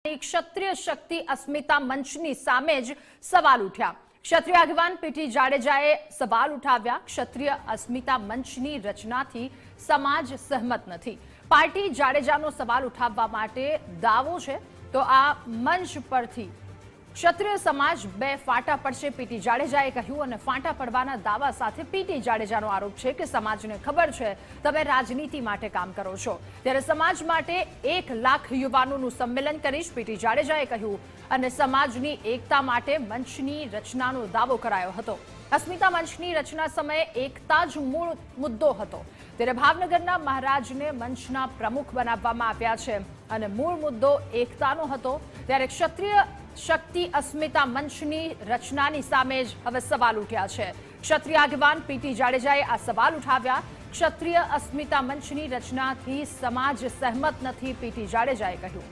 ક્ષત્રિય શક્તિ અસ્મિતા મંચની સામે જ સવાલ ઉઠ્યા। ક્ષત્રિય આગેવાન પીટી જાડેજાએ સવાલ ઉઠાવ્યા। ક્ષત્રિય અસ્મિતા મંચની રચનાથી સમાજ સહમત નથી। પાર્ટી જાડેજાનો સવાલ ઉઠાવવા માટે દાવો છે તો આ મંચ પરથી ક્ષત્રિય સમાજ બે ફાટા પડશે, પીટી જાડેજાએ કહ્યું। અને ફાટા પડવાના દાવા સાથે પીટી જાડેજાનો આરોપ છે કે સમાજને ખબર છે તમે રાજનીતિ માટે કામ કરો છો, ત્યારે સમાજ માટે 1 લાખ યુવાનોનું સંમેલન કરીશ, પીટી જાડેજાએ કહ્યું। અને સમાજની એકતા માટે મંચની રચનાનો દાવો કરાયો હતો। અસ્મિતા મંચની રચના સમયે એકતા જ મૂળ મુદ્દો હતો, ત્યારે ભાવનગરના મહારાજને મંચના પ્રમુખ બનાવવામાં આવ્યા છે અને મૂળ મુદ્દો એકતાનો હતો। ત્યારે ક્ષત્રિય શક્તિ અસ્મિતા મંચની રચનાની સામે જ હવે સવાલ ઉઠ્યા છે। ક્ષત્રિય આગેવાન પીટી જાડેજાએ આ સવાલ ઉઠાવ્યા। ક્ષત્રિય અસ્મિતા મંચની રચનાથી સમાજ સહમત નથી, પીટી જાડેજાએ કહ્યું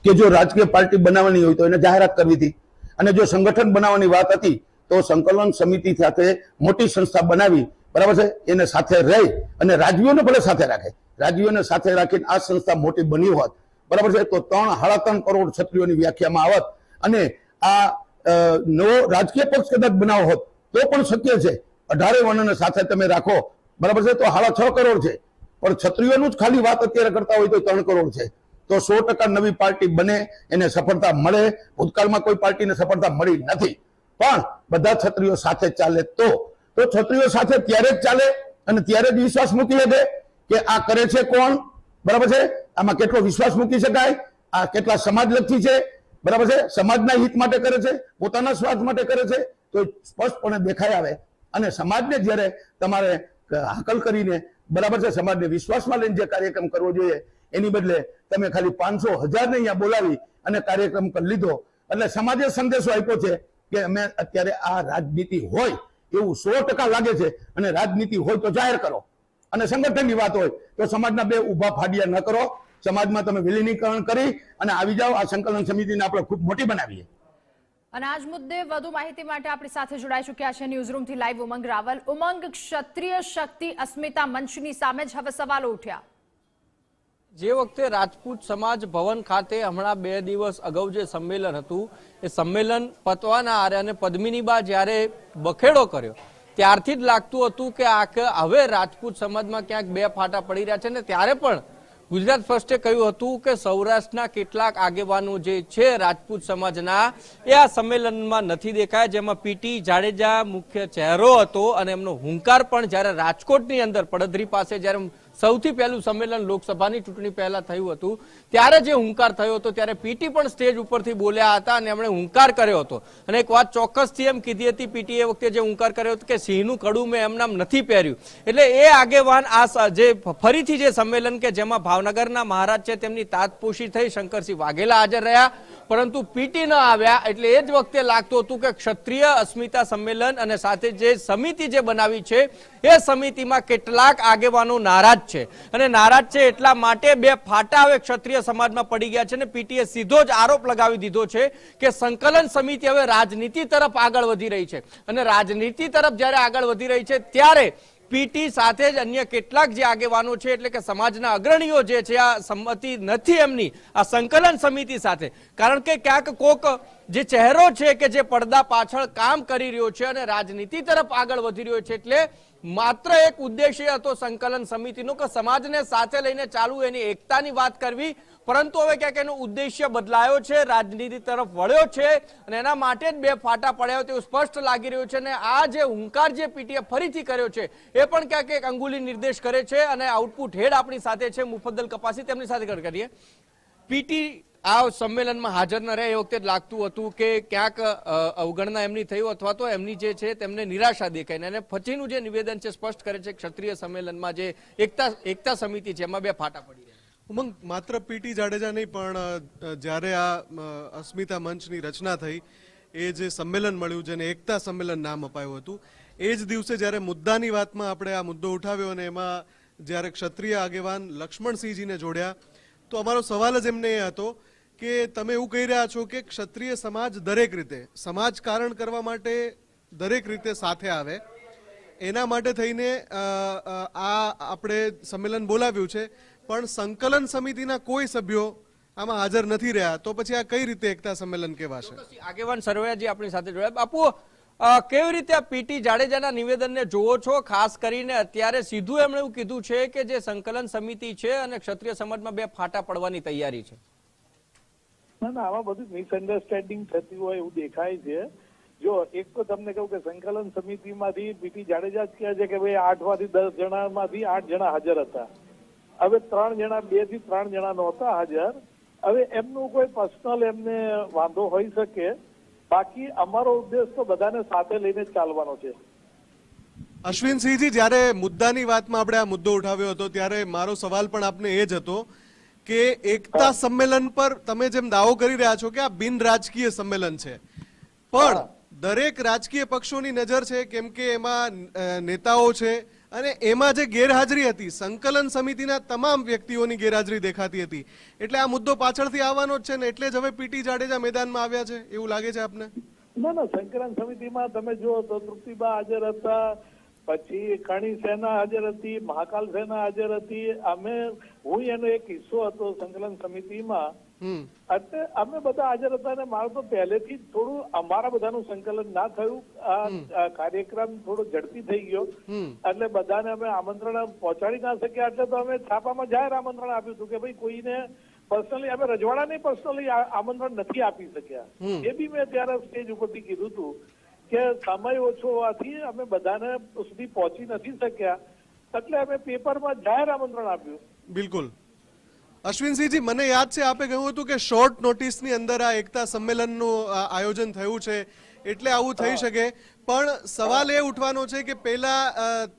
કે જો રાજકીય પાર્ટી બનાવવાની હોય તો એને જાહેરાત કરવી હતી, અને જો સંગઠન બનાવવાની વાત હતી તો સંકલન સમિતિ સાથે મોટી સંસ્થા બનાવી, બરાબર છે, એને સાથે રહી અને રાજવીઓને ભલે સાથે રાખે, રાજવીઓને સાથે રાખીને આ સંસ્થા મોટી બની હોત, બરાબર છે, તો 3-3.5 કરોડ ક્ષત્રિયોની વ્યાખ્યામાં આવત અને આ નવો રાજકીય પક્ષ કદાચ બનાવો હોત તો પણ શક્ય છે। 18 વર્ણને સાથે તમે રાખો, બરાબર છે, તો 6.5 કરોડ છે, પણ ક્ષત્રિયોનું જ ખાલી વાત અત્યારે કરતા હોય તો 3 કરોડ છે, તો 100% નવી પાર્ટી બને, એને સફળતા મળે। ભૂતકાળમાં કોઈ પાર્ટીને સફળતા મળી નથી, પણ બધા ક્ષત્રિયો સાથે ચાલે તો ક્ષત્રિયો સાથે ત્યારે જ ચાલે અને ત્યારે જ વિશ્વાસ મૂકી શકે કે આ કરે છે કોણ, બરાબર છે, આમાં કેટલો વિશ્વાસ મૂકી શકાય, આ કેટલા સમાજલક્ષી છે, બરાબર છે, સમાજના હિત માટે કરે છે, પોતાના સ્વાર્થ માટે કરે છે, તો સ્પષ્ટપણે દેખાઈ આવે। અને સમાજને જ્યારે તમારે હાકલ કરીને, બરાબર છે, સમાજને વિશ્વાસમાં લઈને જે કાર્યક્રમ કરવો જોઈએ એની બદલે તમે ખાલી 500,000 ને અહીંયા બોલાવી અને કાર્યક્રમ કરી લીધો, એટલે સમાજે સંદેશો આપ્યો છે કે અમે અત્યારે આ રાજનીતિ હોય એવું 100% લાગે છે, અને રાજનીતિ હોય તો જાહેર કરો, અને સંગઠનની વાત હોય તો સમાજના બે ઊભા ફાડિયા ન કરો, સમાજમાં તમે વિલીનીકરણ કરી અને આવી જાઓ। આ સંકલન સમિતિને આપણે ખૂબ મોટી બનાવીએ। અને આજ મુદ્દે વધુ માહિતી માટે આપણી સાથે જોડાઈ ચૂક્યા છે ન્યૂઝરૂમથી લાઈવ ઉમંગ રાવલ। ઉમંગ, ક્ષત્રિય શક્તિ અસ્મિતા મંચની સામે જ હવે સવાલો ઉઠ્યા। જે વખતે રાજપૂત સમાજ ભવન ખાતે હમણાં 2 દિવસ અગાઉ જે સંમેલન હતું એ સંમેલન પતવાના આરે અને પદ્મિનીબા જ્યારે બખેડો કર્યો ત્યારથી જ લાગતું હતું કે હવે રાજપૂત સમાજમાં ક્યાંક 2 ફાટા પડી રહ્યા છે। ને ત્યારે પણ ગુજરાત ફર્સ્ટે કહ્યું હતું કે સૌરાષ્ટ્રના કેટલાક આગેવાનો જે છે રાજપૂત સમાજના એ આ સંમેલનમાં નથી દેખાયા, જેમાં પીટી જાડેજા મુખ્ય ચહેરો હતો અને એમનો હુંકાર પણ જ્યારે રાજકોટની અંદર પડધરી પાસે જ્યારે સૌથી પહેલું સંમેલન લોકસભાની ચૂંટણી પહેલા થયું હતું ત્યારે જે હુંકાર થયો હતો ત્યારે પીટી પણ સ્ટેજ ઉપરથી બોલ્યા હતા અને એમણે હુંકાર કર્યો હતો। અને એક વાત ચોક્કસથી એમ કીધી હતી પીટી એ વખતે જે હુંકાર કર્યો હતો કે સિંહનું કડું મેં એમનામ નથી પહેર્યું। એટલે એ આગેવાન આ જે ફરીથી જે સંમેલન કે જેમાં ભાવનગરના મહારાજ છે તેમની તાતપોશી થઈ શંકરસિંહ વાઘેલા હાજર રહ્યા, પરંતુ પીટી ન આવ્યા, એટલે એ જ વખતે લાગતું હતું કે ક્ષત્રિય અસ્મિતા સંમેલન અને સાથે જે સમિતિ જે બનાવી છે એ સમિતિમાં કેટલાક આગેવાનો નારાજ છે, અને નારાજ છે એટલા માટે 2 ફાટા હવે ક્ષત્રિય સમાજમાં પડી ગયા છે। અને પીટીએ સીધો જ આરોપ લગાવી દીધો છે કે સંકલન સમિતિ હવે રાજનીતિ તરફ આગળ વધી રહી છે, અને રાજનીતિ તરફ જ્યારે આગળ વધી રહી છે ત્યારે પીટી સાથે જ અન્ય કેટલાક જે આગેવાનો છે એટલે કે સમાજના અગ્રણીઓ જે છે આ સંમતિ નથી એમની આ સંકલન સમિતિ સાથે, કારણ કે ક્યાંક કોક જે ચહેરો છે કે જે પડદા પાછળ કામ કરી રહ્યો છે અને રાજનીતિ તરફ આગળ વધી રહ્યો છે, એટલે માત્ર એક ઉદ્દેશ્ય હતો સંકલન સમિતિનો કે સમાજને સાથે લઈને ચાલુ એની એકતાની વાત કરવી, પરંતુ હવે ક્યાંક એનો ઉદ્દેશ્ય બદલાયો છે, રાજનીતિ તરફ વળ્યો છે અને એના માટે જ 2 ફાટા પડ્યા તેવું સ્પષ્ટ લાગી રહ્યું છે। અને આ જે હુંકાર જે પીટીએ ફરીથી કર્યો છે એ પણ ક્યાંક એક અંગુલી નિર્દેશ કરે છે। અને આઉટપુટ હેડ આપણી સાથે છે મુફદ્દલ કપાસી, તેમની સાથે કરીએ। પીટી આ સંમેલનમાં હાજર ન રહે એ વખતે લાગતું હતું કે ક્યાંક અવગણના એમની થયું અથવા તો એમની જે છે તેમને નિરાશા દેખાય, અને પછીનું જે નિવેદન છે સ્પષ્ટ કરે છે ક્ષત્રિય સંમેલનમાં જે એકતા સમિતિ છે એમાં 2 ફાટા પડી રહ્યા। ઉમંગ, માત્ર પીટી જાડેજા નહીં પણ જ્યારે આ અસ્મિતા મંચની રચના થઈ એ જે સંમેલન મળ્યું જેને એકતા સંમેલન નામ અપાયું હતું એ જ દિવસે જ્યારે મુદ્દાની વાતમાં આપણે આ મુદ્દો ઉઠાવ્યો અને એમાં જ્યારે ક્ષત્રિય આગેવાન લક્ષ્મણસિંહજીને જોડ્યા તો અમારો સવાલ જ એમને એ હતો કે તમે એવું કહી રહ્યા છો કે ક્ષત્રિય સમાજ દરેક રીતે સમાજ કારણ કરવા માટે દરેક રીતે સાથે આવે, એના માટે થઈને આ આપણે સંમેલન બોલાવ્યું છે, પણ સંકલન સમિતિના કોઈ સભ્યો આમાં હાજર નથી રહ્યા, તો પછી આ કઈ રીતે એકતા સંમેલન કહેવાશે? આગેવાન સરવૈયાજી આપણી સાથે જોડાયા. બાપુ, કેવી રીતે આ પીટી જાડેજાના નિવેદનને જોવો છો? ખાસ કરીને અત્યારે સીધું એમણે એવું કીધું છે કે જે સંકલન સમિતિ છે અને ક્ષત્રિય સમાજમાં બે ફાટા પડવાની તૈયારી છે. ના, આમાં બધું મિસઅન્ડરસ્ટેન્ડિંગ થતી હોય એવું દેખાય છે. જો એક તો તમને કહું કે સંકલન સમિતિમાંથી પીટી જાડેજા જ કહે છે કે ભાઈ 8 માંથી 10 જણામાંથી 8 જણા હાજર હતા. હવે 3 જણા 2 થી 3 જણા નહોતા હાજર. હવે એમનું કોઈ પર્સનલ એમને વાંધો હોઈ શકે, બાકી અમારો ઉદ્દેશ તો બધાને સાથે લઈને જ ચાલવાનો છે. અશ્વિનસિંહજી, જ્યારે મુદ્દાની વાતમાં આપણે આ મુદ્દો ઉઠાવ્યો હતો ત્યારે મારો સવાલ પણ આપને એ જ હતો કે એકતા સંમેલન પર તમે જેમ દાવો કરી રહ્યા છો કે આ બિન રાજકીય સંમેલન છે, પણ દરેક રાજકીય પક્ષોની નજર છે, કેમ કે એમાં નેતાઓ છે અને એમાં જે ગેરહાજરી હતી સંકલન સમિતિના તમામ વ્યક્તિઓની ગેરહાજરી દેખાતી હતી, એટલે આ મુદ્દો પાછળથી આવવાનો જ છે ને, એટલે જ હવે પીટી જાડેજા મેદાનમાં આવ્યા છે એવું લાગે છે આપને? ના, સંકલન સમિતિમાં તમે જુઓ તો તૃપ્તિબા હાજર હતા, પછી કણી સેના હાજર હતી, મહાકાલ સેના હાજર હતી. હું એનો એક હિસ્સો હતો સંકલન સમિતિમાં, એટલે અમે બધા હાજર હતા. અને મારું તો પહેલેથી જ થોડું અમારા બધાનું સંકલન ના થયું, આ કાર્યક્રમ થોડો ઝડપી થઈ ગયો, એટલે બધાને અમે આમંત્રણ પહોંચાડી ના શક્યા. એટલે તો અમે છાપામાં જાહેર આમંત્રણ આપ્યું હતું કે ભાઈ કોઈને પર્સનલી અમે રજવાડાને પર્સનલી આમંત્રણ નથી આપી શક્યા. એ બી મેં ત્યારે સ્ટેજ ઉપરથી કીધું હતું કે સમય ઓછો હોવાથી અમે બધાને સુધી પહોંચી નથી શક્યા, એટલે અમે પેપરમાં જાહેર આમંત્રણ આપ્યું. બિલકુલ. અશ્વિનસિંહજી, મને યાદ છે આપે કહ્યું હતું કે શોર્ટ નોટિસની અંદર આ એકતા સંમેલનનું આયોજન થયું છે એટલે આવું થઈ શકે, પણ સવાલ એ ઉઠવાનો છે કે પહેલા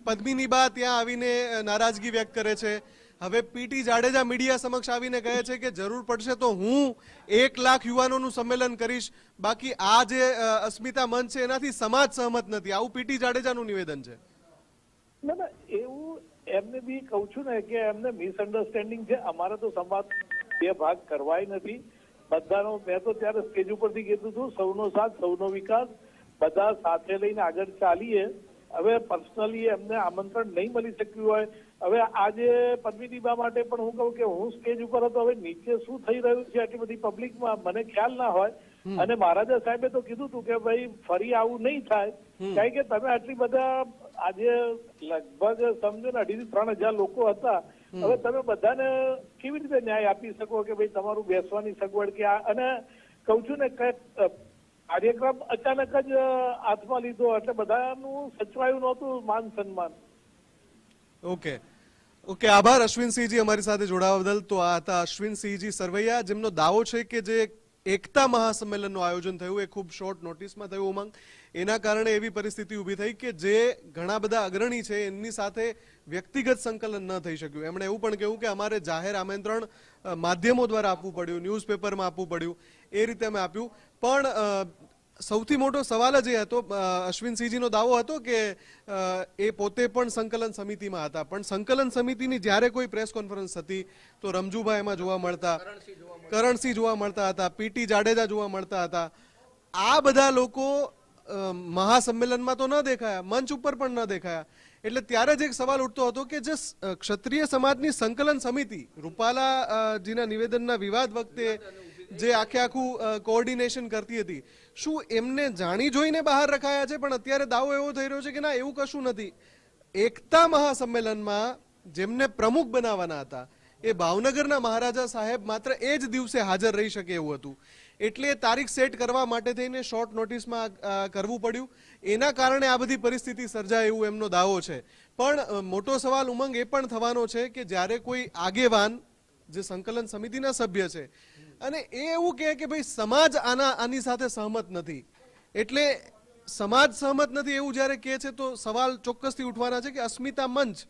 પદ્મિની બા ત્યાં આવીને નારાજગી વ્યક્ત કરે છે, હવે પીટી જાડેજા મીડિયા સમક્ષ આવીને કહે છે કે જરૂર પડશે તો હું 1 લાખ યુવાનોનું સંમેલન કરીશ, બાકી આ જે અસ્મિતા મંચ છે એનાથી સમાજ સહમત નથી, આવું પીટી જાડેજાનું નિવેદન છે. ના, એવું એમને બી કહું છું ને કે એમને મિસઅન્ડરસ્ટેન્ડિંગ છે. અમારે તો સંવાદ 2 ભાગ કરવાય નથી બધાનો. મેં તો ત્યારે સ્ટેજ ઉપરથી કીધું હતું સૌનો સાથ સૌનો વિકાસ, બધા સાથે લઈને આગળ ચાલીએ. હવે પર્સનલી એમને આમંત્રણ નહીં મળી શક્યું હોય. હવે આજે પદ્મિનીબા માટે પણ હું કહું કે હું સ્ટેજ ઉપર હતો, હવે નીચે શું થઈ રહ્યું છે આટલી બધી પબ્લિકમાં મને ખ્યાલ ના હોય. અને મહારાજા સાહેબે તો કીધું હતું કે ભાઈ ફરી આવું નહીં થાય, કારણ કે તમે આટલી બધા આજે લગભગ સમજો ને 2,500 થી 3,000 લોકો હતા. હવે તમે બધાને કેવી રીતે ન્યાય આપી શકો કે ભાઈ તમારું બેસવાની સગવડ કે અને કહું છું ને કઈક કાર્યક્રમ અચાનક જ હાથમાં લીધો એટલે બધાનું સચવાયું નહોતું માન સન્માન. ઓકે, આભાર અશ્વિનસિંહજી અમારી સાથે જોડાવા બદલ. તો આ હતા અશ્વિનસિંહજી સરવૈયા, જેમનો દાવો છે કે જે એકતા મહાસંમેલનનું આયોજન થયું એ ખૂબ શોર્ટ નોટિસમાં થયું ઉમંગ, એના કારણે એવી પરિસ્થિતિ ઊભી થઈ કે જે ઘણા બધા અગ્રણી છે એમની સાથે વ્યક્તિગત સંકલન ન થઈ શક્યું. એમણે એવું પણ કહ્યું કે અમારે જાહેર આમંત્રણ માધ્યમો દ્વારા આપવું પડ્યું, ન્યૂઝપેપરમાં આપવું પડ્યું, એ રીતે અમે આપ્યું. પણ સૌથી મોટો સવાલ જ એ હતો, અશ્વિનસિંહજીનો દાવો હતો કે એ પોતે પણ સંકલન સમિતિમાં હતા, પણ સંકલન સમિતિની જ્યારે કોઈ પ્રેસ કોન્ફરન્સ થતી તો રમજુભાઈ એમાં જોવા મળતા, કરણસિંહ જોવા મળતા હતા, પીટી જાડેજા જોવા મળતા હતા. આ બધા લોકો મહાસંમેલનમાં તો ન દેખાયા, મંચ ઉપર પણ ન દેખાયા. એટલે ત્યારે જ એક સવાલ ઉઠતો હતો કે જે ક્ષત્રિય સમાજની સંકલન સમિતિ રૂપાલાજીના નિવેદનના વિવાદ વખતે જે આખું કોઓર્ડિનેશન કરતી હતી, શું એમને જાણી જોઈને બહાર રખાયા છે? પણ અત્યારે દાવો એવો થઈ રહ્યો છે કે ના, એવું કશું નથી. એકતા મહાસંમેલનમાં જેમને પ્રમુખ બનાવવાના હતા એ ભાવનગરના મહારાજા સાહેબ માત્ર એ જ દિવસે હાજર રહી શકે એવું હતું, એટલે તારીખ સેટ કરવા માટે થઈને શોર્ટ નોટિસમાં કરવું પડ્યું. એના કારણે આ બધી પરિસ્થિતિ સર્જાય એવું એમનો દાવો છે. પણ મોટો સવાલ ઉમંગ એ પણ થવાનો છે કે જ્યારે કોઈ આગેવાન જે સંકલન સમિતિના સભ્ય છે અને એ એવું કહે કે ભાઈ સમાજ આની સાથે સહમત નથી, એટલે સમાજ સહમત નથી એવું જ્યારે કહે છે તો સવાલ ચોક્કસથી ઉઠવાના છે કે અસ્મિતા મંચ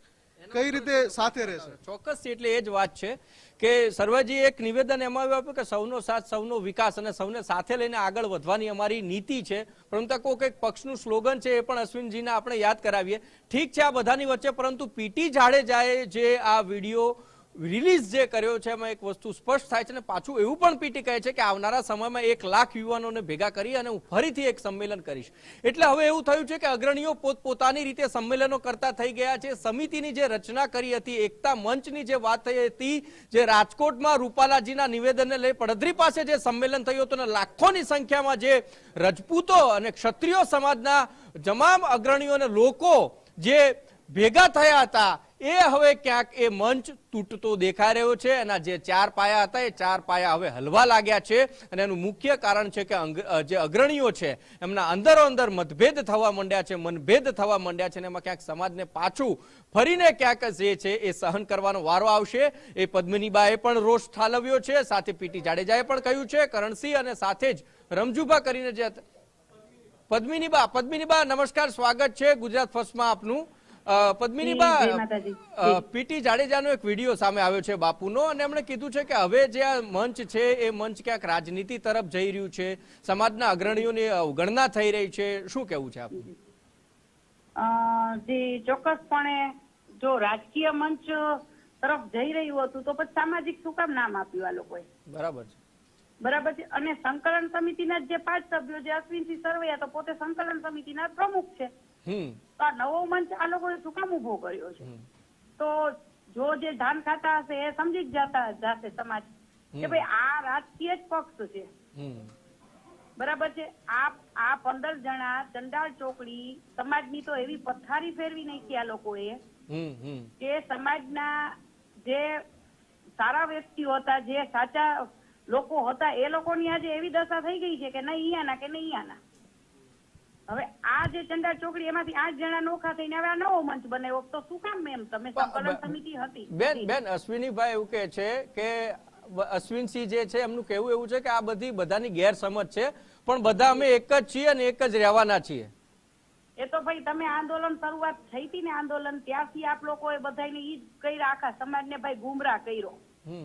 કઈ રીતે સાથે રહેશે. ચોક્કસથી, એટલે એ જ વાત છે કે સર્વજી એક નિવેદન એમાં આપ્યું કે સૌનો સાથ સૌનો વિકાસ અને સૌને સાથે લઈને આગળ વધવાની અમારી નીતિ છે, પરંતુ કોઈ પક્ષનું સ્લોગન છે એ પણ અશ્વિનજીને આપણે યાદ કરાવીએ. ઠીક છે આ બધાની વચ્ચે, પરંતુ પીટી જાડેજાએ જે આ વિડીયો રિલીઝ જે કર્યો છે એમાં એક વસ્તુ સ્પષ્ટ થાય છે અને પાછું એવું પણ પીટી કહે છે કે આવનારા સમયમાં 1 લાખ યુવાનોને ભેગા કરી અને હું ફરીથી એક સંમેલન કરીશ. એટલે હવે એવું થયું છે કે અગ્રણીઓ પોતપોતાની રીતે સંમેલનો કરતા થઈ ગયા છે. સમિતિની જે રચના કરી હતી, એકતા મંચની જે વાત થઈ હતી, જે રાજકોટમાં રૂપાલાજીના નિવેદનને લઈ પડધરી પાસે જે સંમેલન થયું હતું અને લાખોની સંખ્યામાં જે રજપૂતો અને ક્ષત્રિય સમાજના તમામ અગ્રણીઓ અને લોકો જે ભેગા થયા હતા, એ હવે ક્યાંક એ મંચ તૂટતો દેખાઈ રહ્યો છે. એના જે 4 પાયા હતા એ 4 પાયા હવે હલવા લાગ્યા છે અને એનું મુખ્ય કારણ છે કે જે અગ્રણીઓ છે એમના અંદરો-અંદર મતભેદ થવા માંડ્યા છે, મનભેદ થવા માંડ્યા છે અને એમાં ક્યાંક સમાજને પાછું ફરીને ક્યાંક જે છે એ સહન કરવાનો વારો આવશે. એ પદ્મિનીબાએ પણ રોષ ઠાલવ્યો છે, સાથે પીટી જાડેજાએ પણ કહ્યું છે, કરણસિંહ અને સાથે જ રમજુભા કરીને જે પદ્મિનીબા નમસ્કાર, સ્વાગત છે ગુજરાત ફર્સ્ટમાં આપનું. પદ્મિનીબા, પીટી જાડેજાનો એક વિડીયો સામે આવ્યો છે બાપુનો અને એમણે કીધું છે કે હવે જે આ મંચ છે એ મંચ ક્યાંક રાજનીતિ તરફ જઈ રહ્યું છે, સમાજના અગ્રણીઓની અવગણના થઈ રહી છે. શું કહેવું છે આપનું? જે ચોક્કસપણે જો રાજકીય મંચ તરફ જઈ રહ્યું હતું તો પછી સામાજિક શું કામ નામ આપ્યું આ લોકોએ? બરાબર છે. અને સંકલન સમિતિના જે 5 સભ્યો, જે અશ્વિનસિંહ સરવૈયા તો પોતે સંકલન સમિતિના પ્રમુખ છે, તો આ નવો મંચ આ લોકોએ શું કામ ઉભો કર્યો છે? તો જો જે ધાન ખાતા હશે એ સમજી જ જશે સમાજ કે ભાઈ આ રાજકીય જ પક્ષ છે. બરાબર છે. આ 15 જણા ચંડાળ ચોકડી સમાજની તો એવી પથારી ફેરવી નાખી આ લોકોએ કે સમાજના જે સારા વ્યક્તિઓ હતા, જે સાચા લોકો હતા, એ લોકોની આજે એવી દશા થઈ ગઈ છે કે નહીં અહીંયાના કે નહીં અહીંયાના. હવે આ જે ચંડાળ ચોકડી એમાંથી 8 જણા નોખા થઈને હવે આ નવો મંચ બનાવ્યો, તો શું કામ એમ? તમે સંકલન સમિતિ હતી. બેન અશ્વિનીભાઈ એવું કહે છે કે અશ્વિનસિંહ જે છે એમનું કહેવું એવું છે કે આ બધાની ગેરસમજ છે, પણ બધા અમે એક જ છીએ અને એક જ રહેવાના છીએ. એ તો ભાઈ તમે આંદોલન શરૂઆત થઈ હતી ને આંદોલન, ત્યારથી આપ લોકોએ બધાને ઈ જ કર્યા, આખા સમાજને ભાઈ ગુમરાહ કર્યો.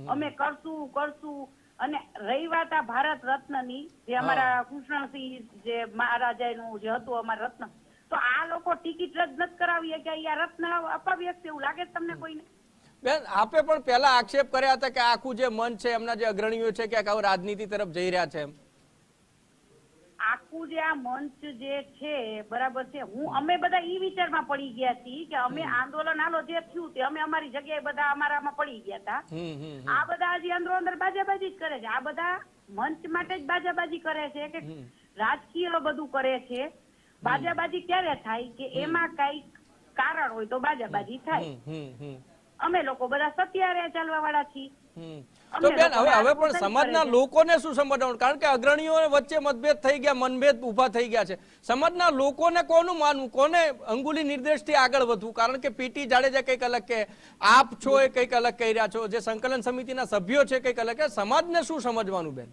અમે કરશું. અને રહી વાત આ ભારત રત્નની, જે અમારા કૃષ્ણસિંહ જે મહારાજાનું જે હતું અમારા રત્ન, તો આ લોકો ટિકિટ રદ નથી કરાવી કે આ રત્ન અપાવી શકશે એવું લાગે તમને કોઈને? બેન, આપે પણ પહેલા આક્ષેપ કર્યા હતા કે આખું જે મંચ છે એમના જે અગ્રણીઓ છે કે રાજનીતિ તરફ જઈ રહ્યા છે. આખું જે આ મંચ જે છે, બરાબર છે, અમે બધા ઈ વિચારમાં પડી ગયા છીએ કે અમે આંદોલન હાલો જે થયું તે અમે અમારી જગ્યાએ બધા અમારામાં પડી ગયા હતા. આ બધા હજી અંદરો અંદર બાજાબાજી જ કરે છે. આ બધા મંચ માટે જ બાજાબાજી કરે છે કે રાજકીય બધું કરે છે. બાજાબાજી ક્યારે થાય કે એમાં કઈ કારણ હોય તો બાજાબાજી થાય. અમે લોકો બધા સત્યારે ચાલવા વાળા છીએ. તો બેન હવે પણ સમાજના લોકોને શું સમજાવવાનું? કારણ કે અગ્રણીઓ વચ્ચે મતભેદ થઈ ગયા, મનભેદ ઉભા થઈ ગયા છે. સમાજના લોકોને કોનું માનવું, કોને અંગુલી નિર્દેશથી આગળ વધવું? કારણ કે પીટી જાડેજા કંઈક અલગ કે, આપ છો એ કંઈક અલગ કહી રહ્યા છો, જે સંકલન સમિતિના સભ્યો છે કંઈક અલગ કે, સમાજને શું સમજવાનું બેન?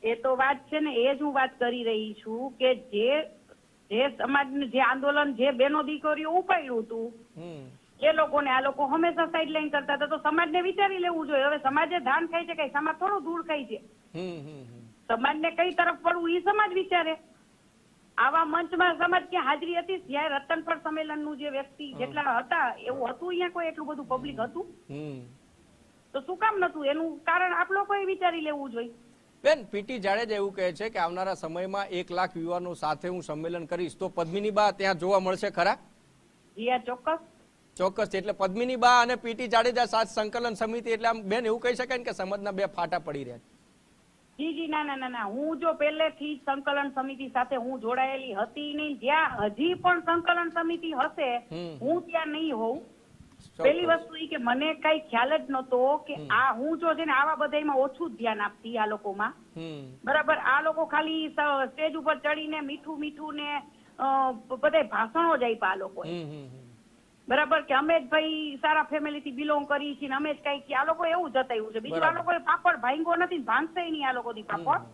એ તો વાત છે ને, એ જ હું વાત કરી રહી છું કે જે સમાજનું જે આંદોલન જે બેનો દીકરીઓ ઉપાડ્યું હતું એ લોકોને આ લોકો હંમેશા સાઈડલાઈન કરતા હતા, તો સમાજને વિચારી લેવું જોઈએ. હવે સમાજે ધાન ખાય છે, કઈ સમાજ થોડું દૂર ખાય છે. સમાજને કઈ તરફ પડવું એ સમાજ વિચારે. આવા મંચમાં સમાજ ક્યાં હાજરી હતી? જ્યારે રતનપર સંમેલનનું જે વ્યક્તિ જેટલા હતા એવું હતું અહીંયા કોઈ એટલું બધું પબ્લિક હતું? તો શું કામ નતું? એનું કારણ આપ લોકોએ વિચારી લેવું જોઈએ. બેન, પીટી જાડેજા એવું કહે છે કે આવનારા સમયમાં 1 લાખ યુવાનો સાથે હું સંમેલન કરીશ, તો પદ્મિનીબા ત્યાં જોવા મળશે ખરા? જી હા, ચોક્કસ. એટલે પદ્મિનીબા અને પીટી જાડેજા સાથ સંકલન સમિતિ, એટલે આમ બેન એવું કહી શકાય કે સમાજના 2 ફાટા પડી રહ્યા છે. જી ના. હું જો પહેલેથી જ સંકલન સમિતિ સાથે હું જોડાયેલી હતી નહીં. જ્યાં હજી પણ સંકલન સમિતિ હશે હું ત્યાં નહીં હોઉં. પેલી વસ્તુ એ કે મને કઈ ખ્યાલ જ નતો કે આ હું જો છે ને આવા બધામાં ઓછું ધ્યાન આપતી આ લોકોમાં. બરાબર. આ લોકો ખાલી સ્ટેજ ઉપર ચડીને મીઠું ને બધા ભાષણો જ આપ્યા આ લોકો. બરાબર કે અમે જ ભાઈ સારા ફેમિલી થી બિલોંગ કરી છીએ, અમે જ કઈ આ લોકો એવું જતાવ્યું છે. બીજું આ લોકોએ પાપડ ભાંગો નથી, ભાંગશે નહીં આ લોકો થી પાપડ.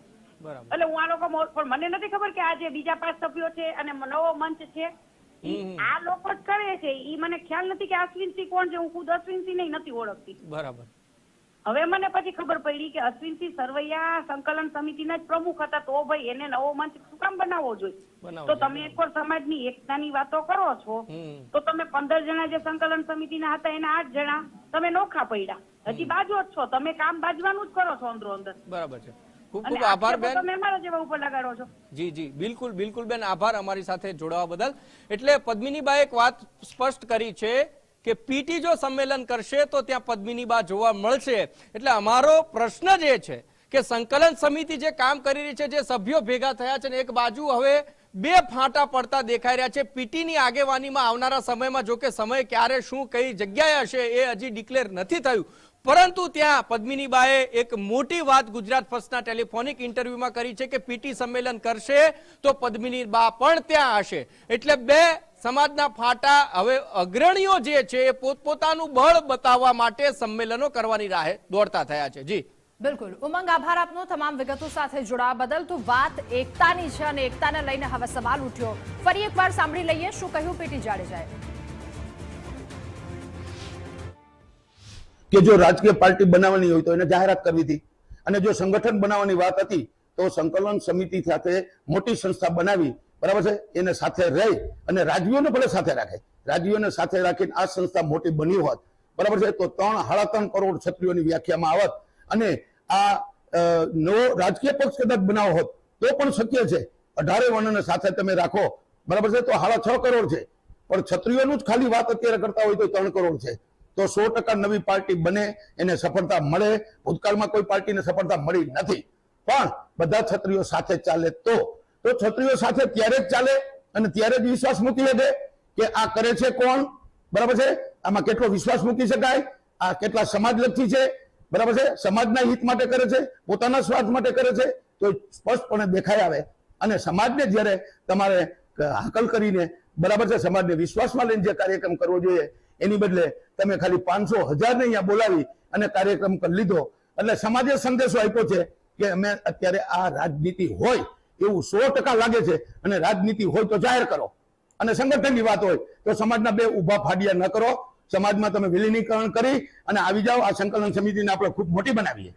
એટલે હું આ લોકો પણ મને નથી ખબર કે આ જે બીજા 5 સભ્યો છે અને નવો મંચ છે આ લોકો જ કરે છે. ઈ મને ખ્યાલ નથી કે અશ્વિનસિંહ કોણ છે. હું ખુદ અશ્વિનસિંહ નથી ઓળખતી. બરાબર. હવે મને પછી ખબર પડી કે અશ્વિનસિંહ સરવૈયા સંકલન સમિતિના જ પ્રમુખ હતા, તો ભાઈ એને નવો મંચ શું કામ બનાવવો જોઈએ? તો તમે એકવાર સમાજની એકતાની વાતો કરો છો તો તમે 15 જણા જે સંકલન સમિતિના હતા એના 8 જણા તમે નોખા પડ્યા, હજી બાજુ જ છો, તમે કામ બાજવાનું જ કરો છો અંદરો અંદર. બરાબર છે. ખૂબ ખૂબ આભાર બેન. તમે મારા જેવા ઉપર લગાડો છો. જી જી, બિલકુલ બિલકુલ બેન, આભાર અમારી સાથે જોડાવા બદલ. એટલે પદ્મિનીબા એક વાત સ્પષ્ટ કરી છે કે પીટી જો સંમેલન કરશે તો ત્યાં પદ્મિનીબા જોવા મળશે. એટલે અમારો પ્રશ્ન જે છે કે સંકલન સમિતિ જે કામ કરી રહી છે, જે સભ્યો ભેગા થયા છે, એક બાજુ હવે બે ફાંટા પડતા દેખાઈ રહ્યા છે. પીટીની આગેવાનીમાં આવનારા સમયમાં, જો કે સમય ક્યારે શું કઈ જગ્યાએ હશે એ હજી ડિક્લેર નથી થયું, પરંતુ ત્યાં પદ્મિનીબાએ એક મોટી વાત ગુજરાત ફર્સ્ટના ટેલિફોનિક ઇન્ટરવ્યુમાં કરી છે કે પીટી સંમેલન કરશે તો પદ્મિનીબા પણ ત્યાં હશે. એટલે બે સમાજના ફાટા હવે અગ્રણીઓ જે છે એ પોતપોતાનું બળ બતાવવા માટે સંમેલનો કરવાની રાહે દોડતા થયા છે. જી બિલકુલ ઉમંગ, આભાર આપનો તમામ વિગતો સાથે જોડાવા બદલ. તો વાત એકતાની છે અને એકતાને લઈને હવે સવાલ ઉઠ્યો. ફરી એકવાર સાંભળી લઈએ શું કહ્યું પીટી જાડેજાએ. કે જો રાજકીય પાર્ટી બનાવવાની હોય તો એને જાહેરાત કરવી હતી, અને જો સંગઠન બનાવવાની વાત હતી તો સંકલન સમિતિ સાથે મોટી સંસ્થા બનાવી, બરાબર છે, એને સાથે રહી અને રાજવીઓને ભલે સાથે રાખે, રાજવીઓને સાથે રાખીને આ સંસ્થા મોટી બની હોત, બરાબર છે, તો 3.5 કરોડ ક્ષત્રિયોની વ્યાખ્યામાં આવત અને આ નવો રાજકીય પક્ષ કદાચ બનાવો હોત તો પણ શક્ય છે. 18 વર્ણને સાથે તમે રાખો, બરાબર છે, તો 6.5 કરોડ છે. પણ ક્ષત્રિયોનું જ ખાલી વાત અત્યારે કરતા હોય તો 3 કરોડ છે. તો 100% નવી પાર્ટી બને, એને સફળતા મળે. ભૂતકાળમાં કોઈ પાર્ટીને સફળતા મળી નથી, પણ બધા ક્ષત્રિયો સાથે ચાલે તો ક્ષત્રિયો સાથે ત્યારે જ ચાલે અને ત્યારે જ વિશ્વાસ મૂકી શકે કે આ કરે છે કોણ, બરાબર છે, આમાં કેટલો વિશ્વાસ મૂકી શકાય, આ કેટલા સમાજલક્ષી છે, બરાબર છે, સમાજના હિત માટે કરે છે, પોતાના સ્વાર્થ માટે કરે છે, તો સ્પષ્ટપણે દેખાઈ આવે. અને સમાજને જ્યારે તમારે હાકલ કરીને, બરાબર છે, સમાજને વિશ્વાસમાં લઈને જે કાર્યક્રમ કરવો જોઈએ એની બદલે તમે ખાલી 500,000 ને અહીંયા બોલાવી અને કાર્યક્રમ કરી લીધો. એટલે સમાજે સંદેશો આપ્યો છે કે અમે અત્યારે આ રાજનીતિ હોય એવું 100% લાગે છે, અને રાજનીતિ હોય તો જાહેર કરો, અને સંગઠનની વાત હોય તો સમાજના બે ઉભા ફાડિયા ન કરો. સમાજમાં તમે વિલીનીકરણ કરી અને આવી જાઓ. આ સંકલન સમિતિને આપણે ખૂબ મોટી બનાવીએ.